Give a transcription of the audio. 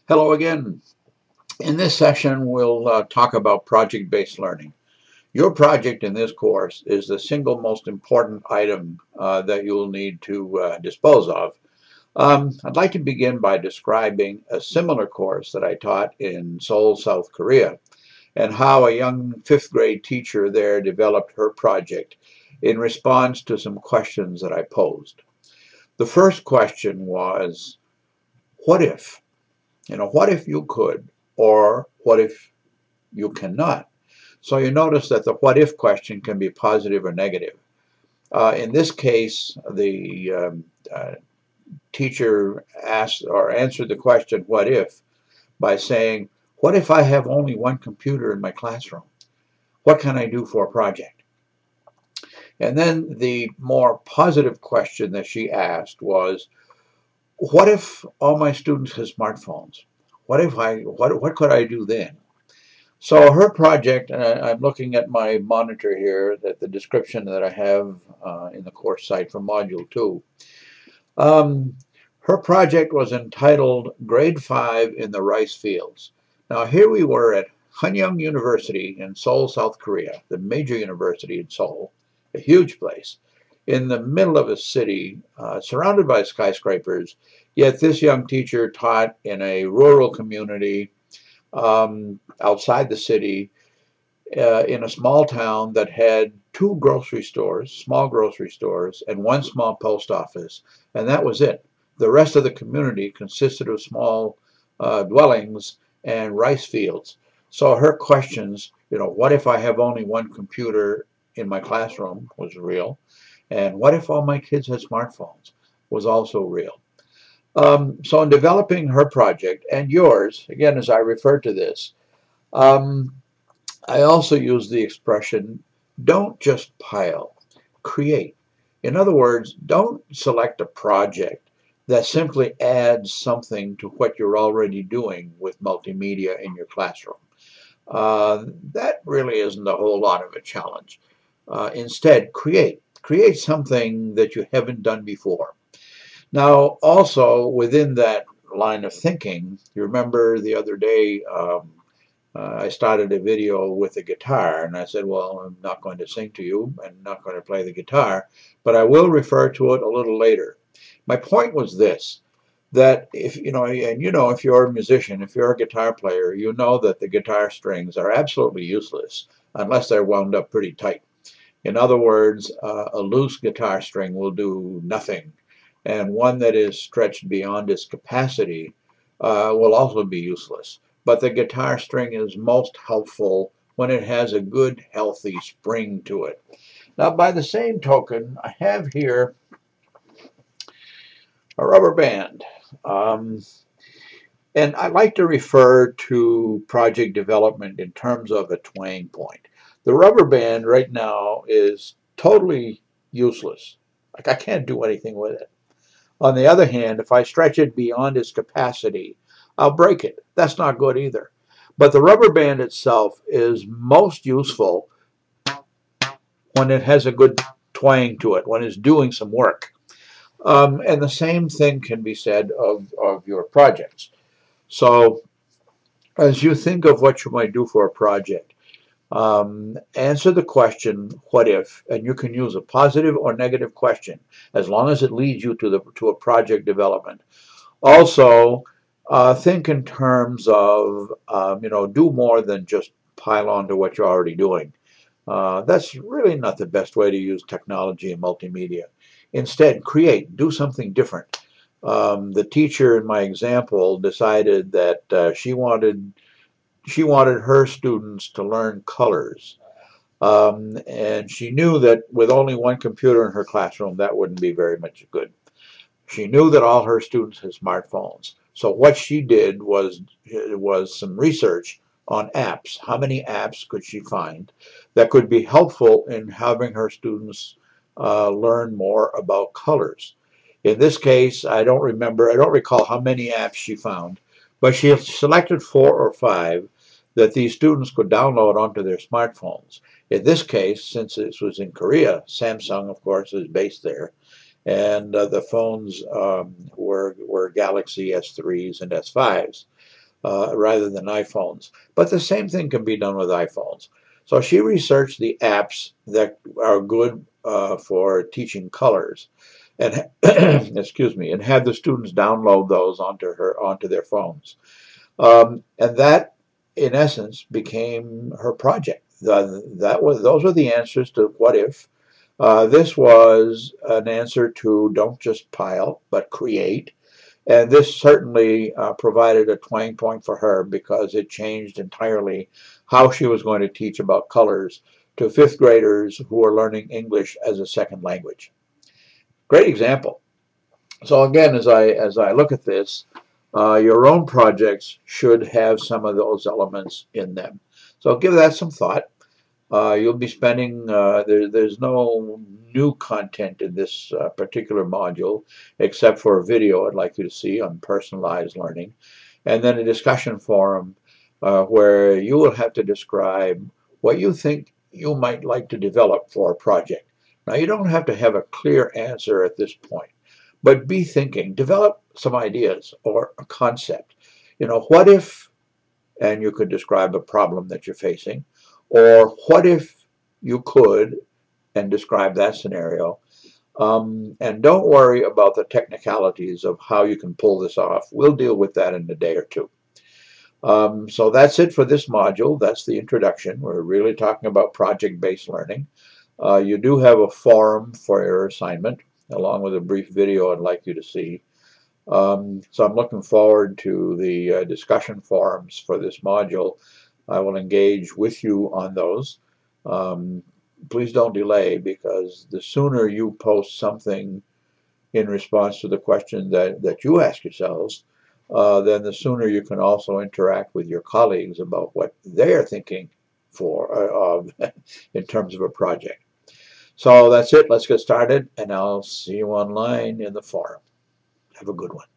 Hello again. In this session, we'll talk about project-based learning. Your project in this course is the single most important item that you'll need to dispose of. I'd like to begin by describing a similar course that I taught in Seoul, South Korea, and how a young fifth grade teacher there developed her project in response to some questions that I posed. The first question was, what if? What if you could, or what if you cannot? So you notice that the what if question can be positive or negative. In this case, the teacher asked or answered the question, what if, by saying, what if I have only one computer in my classroom? What can I do for a project? And then the more positive question that she asked was, what if all my students had smartphones? What could I do then? So her project, and I'm looking at my monitor here, that the description that I have in the course site for Module 2. Her project was entitled Grade 5 in the Rice Fields. Now here we were at Hanyang University in Seoul, South Korea, the major university in Seoul, a huge place, in the middle of a city, surrounded by skyscrapers, yet this young teacher taught in a rural community outside the city, in a small town that had two grocery stores, small grocery stores, and one small post office, and that was it. The rest of the community consisted of small dwellings and rice fields. So her questions, what if I have only one computer in my classroom, was real, and what if all my kids had smartphones, was also real. So in developing her project, and yours, again, as I refer to this, I also use the expression, don't just pile, create. In other words, don't select a project that simply adds something to what you're already doing with multimedia in your classroom. That really isn't a whole lot of a challenge. Instead, create. Create something that you haven't done before. Now, also within that line of thinking, you remember the other day I started a video with a guitar, and I said, well, I'm not going to sing to you and not going to play the guitar, but I will refer to it a little later. My point was this, that if if you're a musician, if you're a guitar player, you know that the guitar strings are absolutely useless unless they're wound up pretty tight. In other words, a loose guitar string will do nothing, and one that is stretched beyond its capacity will also be useless. But the guitar string is most helpful when it has a good, healthy spring to it. Now, by the same token, I have here a rubber band. And I like to refer to project development in terms of a twang point. The rubber band right now is totally useless. Like, I can't do anything with it. On the other hand, if I stretch it beyond its capacity, I'll break it. That's not good either. But the rubber band itself is most useful when it has a good twang to it, when it's doing some work. And the same thing can be said of your projects. So as you think of what you might do for a project, answer the question, what if, and you can use a positive or negative question as long as it leads you to a project development. Also, think in terms of, do more than just pile on to what you're already doing. That's really not the best way to use technology and multimedia. Instead, create, do something different. The teacher in my example decided that she wanted her students to learn colors. And she knew that with only one computer in her classroom, that wouldn't be very much good. She knew that all her students had smartphones. So what she did was some research on apps. How many apps could she find that could be helpful in having her students learn more about colors? In this case, I don't recall how many apps she found, but she selected 4 or 5 that these students could download onto their smartphones. In this case, since this was in Korea, Samsung, of course, is based there, and the phones were Galaxy S3s and S5s. rather than iPhones. But the same thing can be done with iPhones. So she researched the apps that are good for teaching colors, and excuse me, and had the students download those onto their phones. And that, in essence, became her project. Those were the answers to what if. This was an answer to don't just pile, but create. And this certainly provided a twang point for her because it changed entirely how she was going to teach about colors to fifth graders who are learning English as a second language. Great example. So again, as I look at this, your own projects should have some of those elements in them. So give that some thought. You'll be spending, there's no new content in this particular module except for a video I'd like you to see on personalized learning, and then a discussion forum where you will have to describe what you think you might like to develop for a project. Now, you don't have to have a clear answer at this point, but be thinking, develop some ideas or a concept. You know, what if, and you could describe a problem that you're facing, or what if you could, and describe that scenario. And don't worry about the technicalities of how you can pull this off. We'll deal with that in a day or two. So that's it for this module. That's the introduction. We're really talking about project-based learning. You do have a forum for your assignment, along with a brief video I'd like you to see. So I'm looking forward to the discussion forums for this module. I will engage with you on those. Please don't delay, because the sooner you post something in response to the question that you ask yourselves, then the sooner you can also interact with your colleagues about what they're thinking for in terms of a project. So that's it. Let's get started, and I'll see you online in the forum. Have a good one.